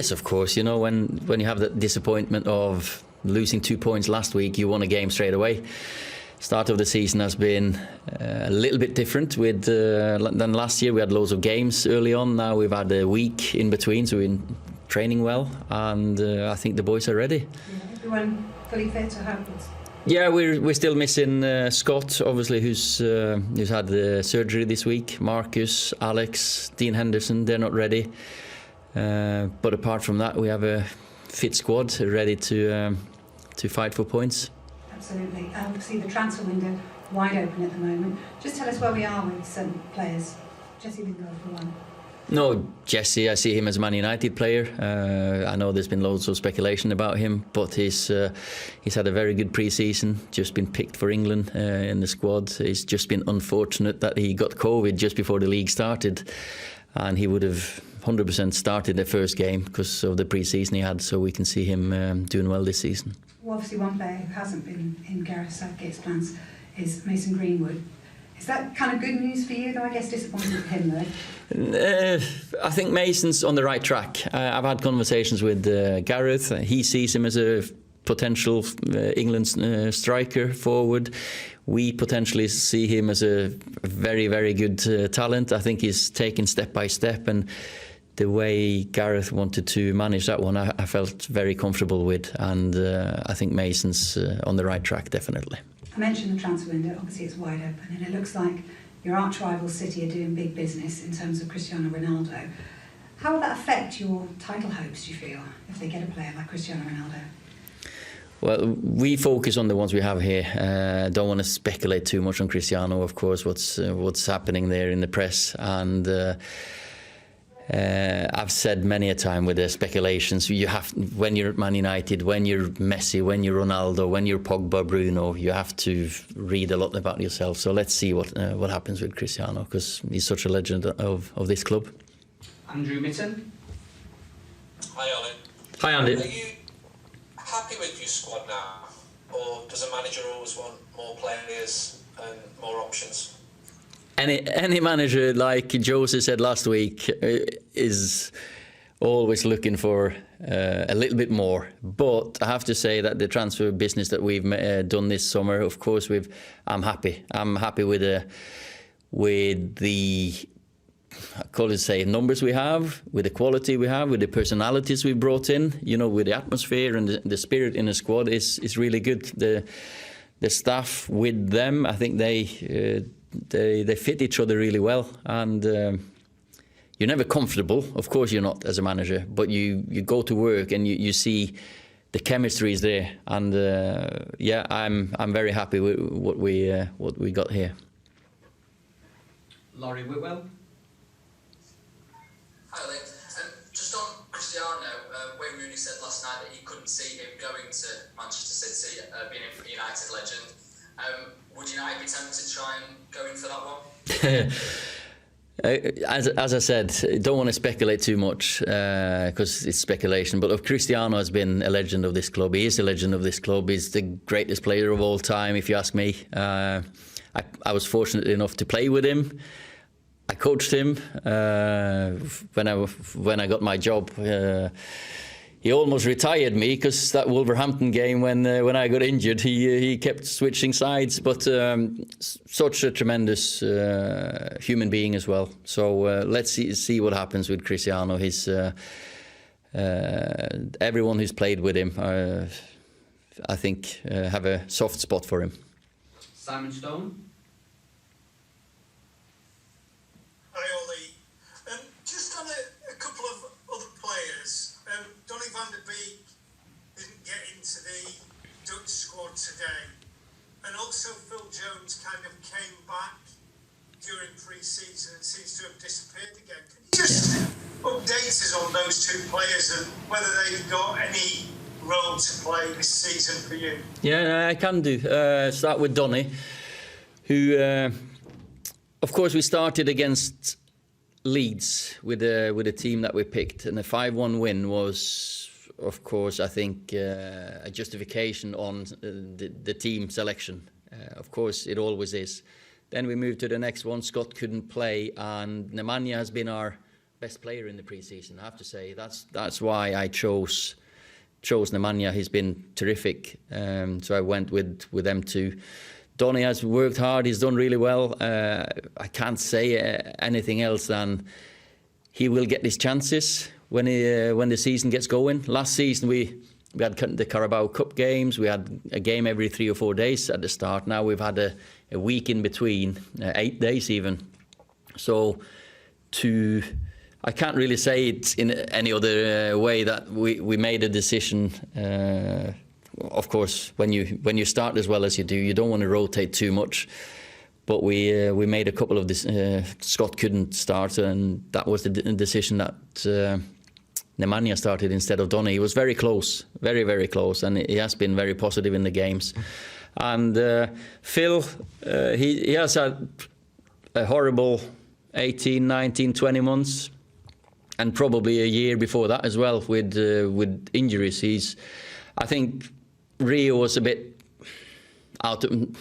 Yes, of course. You know, when you have that disappointment of losing 2 points last week, you won a game straight away. Start of the season has been a little bit different than last year. We had loads of games early on. Now we've had a week in between, so we've been training well, and I think the boys are ready. Yeah, everyone fully fit or happens? Yeah, we're still missing Scott, obviously, who's had the surgery this week. Marcus, Alex, Dean Henderson, they're not ready. But apart from that, we have a fit squad ready to fight for points. Absolutely. See the transfer window wide open at the moment. Just tell us where we are with some players. Jesse Lingard for one. No, Jesse, I see him as a Man United player. I know there's been loads of speculation about him, but he's had a very good pre-season, just been picked for England in the squad. It's just been unfortunate that he got COVID just before the league started, and he would have 100% started the first game because of the pre-season he had, so we can see him doing well this season. Well, obviously one player who hasn't been in Gareth Southgate's plans is Mason Greenwood. Is that kind of good news for you, though? I guess disappointing for him, though. I think Mason's on the right track. I've had conversations with Gareth. He sees him as a potential England striker forward. We potentially see him as a very, very good talent. I think he's taken step by step, and the way Gareth wanted to manage that one, I felt very comfortable with, and I think Mason's on the right track, definitely. I mentioned the transfer window. Obviously it's wide open, and it looks like your arch-rival City are doing big business in terms of Cristiano Ronaldo. How will that affect your title hopes, do you feel, if they get a player like Cristiano Ronaldo? Well, we focus on the ones we have here. Don't want to speculate too much on Cristiano, of course, what's happening there in the press, and I've said many a time with the speculations, you have, when you're at Man United, when you're Messi, when you're Ronaldo, when you're Pogba, Bruno, you have to read a lot about yourself. So let's see what happens with Cristiano, because he's such a legend of this club. Andrew Mitten. Hi, Ollie. Hi, Andy. Are you happy with your squad now, or does a manager always want more players and more options? Any manager, like Jose said last week, is always looking for a little bit more. But I have to say that the transfer business that we've done this summer, of course, I'm happy. I'm happy with the I call it say numbers we have, with the quality we have, with the personalities we brought in. You know, with the atmosphere and the spirit in the squad is really good. The staff with them, I think they fit each other really well, and you're never comfortable. Of course you're not as a manager, but you go to work and you see the chemistry is there, and yeah, I'm very happy with what we got here. Laurie Whitwell. Hi, Lee. Just on Cristiano, Wayne Rooney said last night that he couldn't see him going to Manchester City, being a United legend. Would United be tempted to try and go in for that one? As I said, don't want to speculate too much because it's speculation. But Cristiano has been a legend of this club. He is a legend of this club. He's the greatest player of all time, if you ask me. I was fortunate enough to play with him. I coached him when I got my job. He almost retired me because that Wolverhampton game when I got injured, he kept switching sides. But such a tremendous human being as well. So let's see what happens with Cristiano. His everyone who's played with him, I think, have a soft spot for him. Simon Stone. Hi, Ollie. Just on a couple of other players, Donny van der Beek didn't get into the Dutch squad today, and also Phil Jones kind of came back during pre-season and seems to have disappeared again. Can you just update us on those two players and whether they've got any role to play this season for you? Yeah, I can do. Start with Donny, who, of course, we started against Leeds with a team that we picked, and a 5-1 win was, of course, I think a justification on the team selection. Of course, it always is. Then we moved to the next one. Scott couldn't play, and Nemanja has been our best player in the pre-season. I have to say that's why I chose Nemanja. He's been terrific. So I went with them two. Donny has worked hard. He's done really well. I can't say anything else than he will get his chances when the season gets going. Last season we had the Carabao Cup games. We had a game every 3 or 4 days at the start. Now we've had a week in between, 8 days even. So I can't really say it in any other way that we made a decision. Of course, when you start as well as you do, you don't want to rotate too much. But we made a couple of this. Scott couldn't start, and that was the decision that Nemanja started instead of Donny. He was very close, very, very close, and he has been very positive in the games. And Phil, he has had a horrible 18, 19, 20 months, and probably a year before that as well with injuries. I think Rio was a bit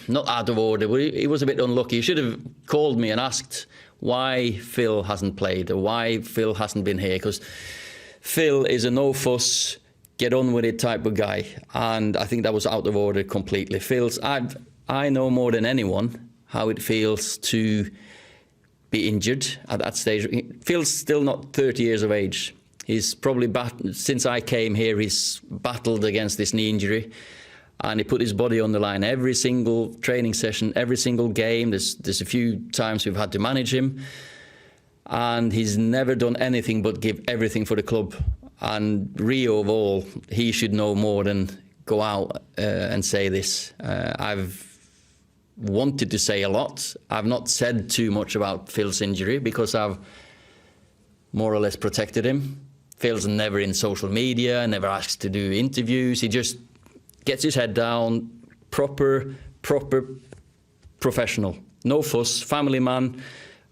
not out of order, but he was a bit unlucky. He should have called me and asked why Phil hasn't played or why Phil hasn't been here, because Phil is a no-fuss, get-on-with-it type of guy, and I think that was out of order completely. I know more than anyone how it feels to be injured at that stage. Phil's still not 30 years of age. He's probably, since I came here, he's battled against this knee injury, and he put his body on the line every single training session, every single game. There's a few times we've had to manage him, and he's never done anything but give everything for the club. And Rio of all, he should know more than go out and say this. I've wanted to say a lot. I've not said too much about Phil's injury because I've more or less protected him. Phil's never in social media, never asks to do interviews. He just gets his head down, proper professional. No fuss, family man,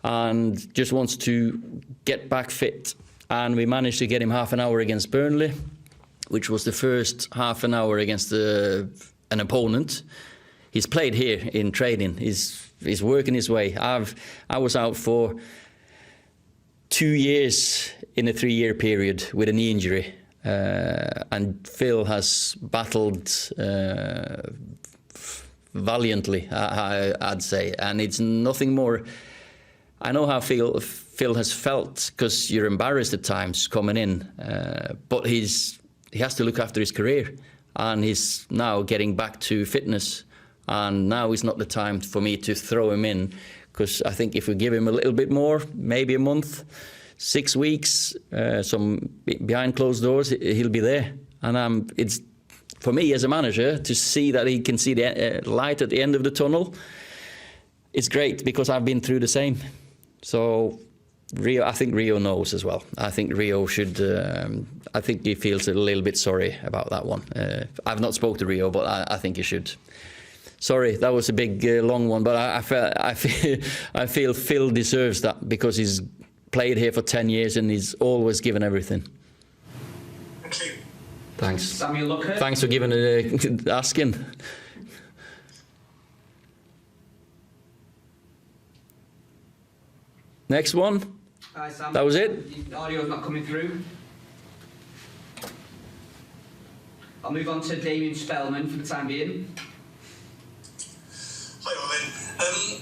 and just wants to get back fit. And we managed to get him half an hour against Burnley, which was the first half an hour against an opponent. He's played here in training. He's working his way. I was out for 2 years in a 3-year period with a knee injury, and Phil has battled valiantly, I'd say, and it's nothing more. I know how Phil has felt, because you're embarrassed at times coming in, but he has to look after his career, and he's now getting back to fitness. And now is not the time for me to throw him in, because I think if we give him a little bit more, maybe a month, 6 weeks, some behind closed doors, he'll be there. And it's for me as a manager to see that he can see the light at the end of the tunnel. It's great, because I've been through the same. So I think Rio knows as well. I think Rio should. I think he feels a little bit sorry about that one. I've not spoke to Rio, but I think he should. Sorry, that was a big, long one, but I feel Phil deserves that, because he's played here for 10 years and he's always given everything. Thank you. Thanks. Samuel Luckett. Thanks for asking. Next one. Hi, Sam. That was it? The audio's not coming through. I'll move on to Damien Spellman for the time being. Hi, Ollie.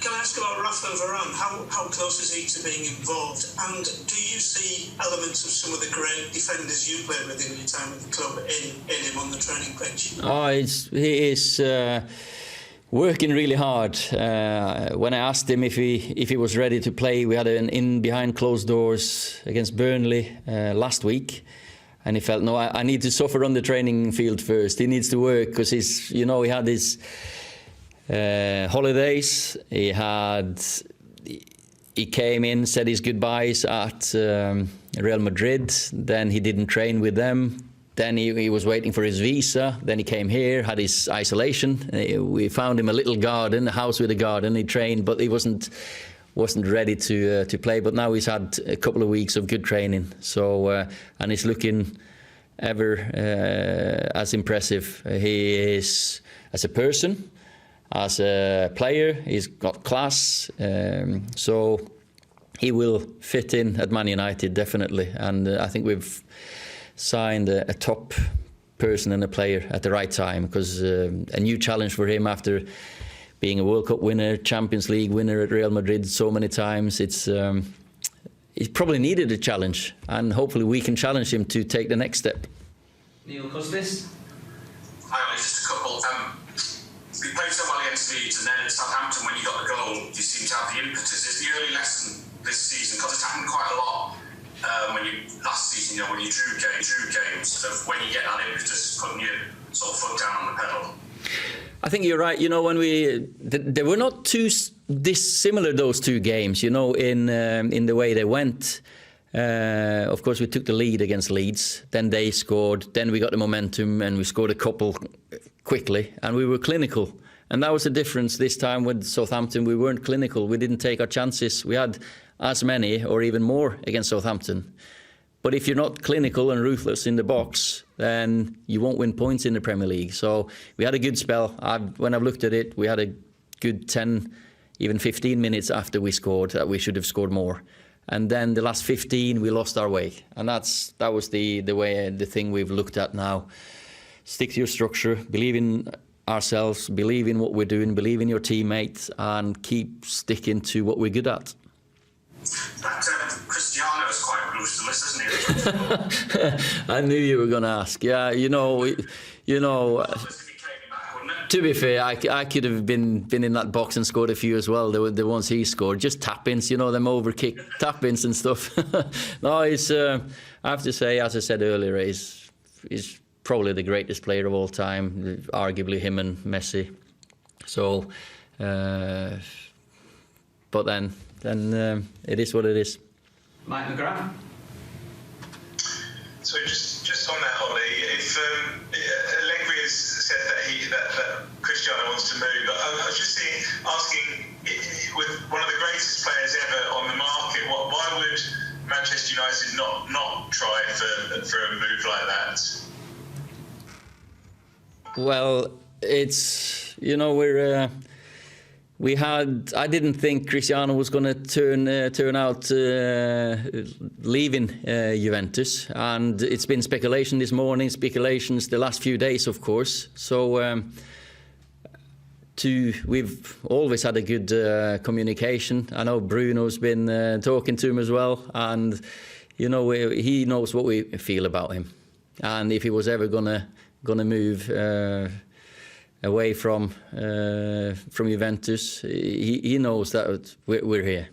Can I ask about Rafa Varane? How close is he to being involved? And do you see elements of some of the great defenders you played with in your time at the club in him on the training pitch? Oh, he is working really hard. When I asked him if he was ready to play, we had an in behind closed doors against Burnley last week. And he felt, no, I need to suffer on the training field first. He needs to work, because he had his holidays. He came in, said his goodbyes at Real Madrid. Then he didn't train with them. Then he was waiting for his visa. Then he came here, had his isolation. We found him a little garden, a house with a garden. He trained, but he wasn't ready to play. But now he's had a couple of weeks of good training. So and he's looking ever as impressive. He is as a person, as a player. He's got class. So he will fit in at Man United, definitely. And I think we've signed a top person and a player at the right time, because a new challenge for him after being a World Cup winner, Champions League winner at Real Madrid so many times. He probably needed a challenge, and hopefully we can challenge him to take the next step. Neil Custis. Hi, Ollie, just a couple. We played so well against Leeds, and then at Southampton, when you got the goal, you seem to have the impetus. Is the early lesson this season, because it's happened quite a lot last season, when you drew games, sort of when you get that impetus, putting your sort of foot down on the pedal? I think you're right. When they were not too dissimilar, those two games, in the way they went. Of course, we took the lead against Leeds, then they scored, then we got the momentum and we scored a couple quickly, and we were clinical. And that was the difference this time with Southampton. We weren't clinical. We didn't take our chances. We had as many or even more against Southampton. But if you're not clinical and ruthless in the box, then you won't win points in the Premier League. So we had a good spell. When I've looked at it, we had a good 10, even 15 minutes after we scored that we should have scored more. And then the last 15, we lost our way. And that was the thing we've looked at now. Stick to your structure, believe in ourselves, believe in what we're doing, believe in your teammates, and keep sticking to what we're good at. That Cristiano is quite ruthless, isn't he? I knew you were going to ask. Yeah, to be fair, I could have been in that box and scored a few as well. The ones he scored, just tap-ins, them overkick tap-ins and stuff. No, I have to say, as I said earlier, he's probably the greatest player of all time, arguably him and Messi. So, but then it is what it is. Mike McGrath. So just on that, Ollie, if Allegri has said that Cristiano wants to move, I was just asking, with one of the greatest players ever on the market, why would Manchester United not try for a move like that? Well, it's I didn't think Cristiano was going to turn out leaving Juventus, and it's been speculation this morning, speculations the last few days, of course. So we've always had a good communication. I know Bruno's been talking to him as well, and he knows what we feel about him. And if he was ever gonna move away from Juventus, he knows that we're here.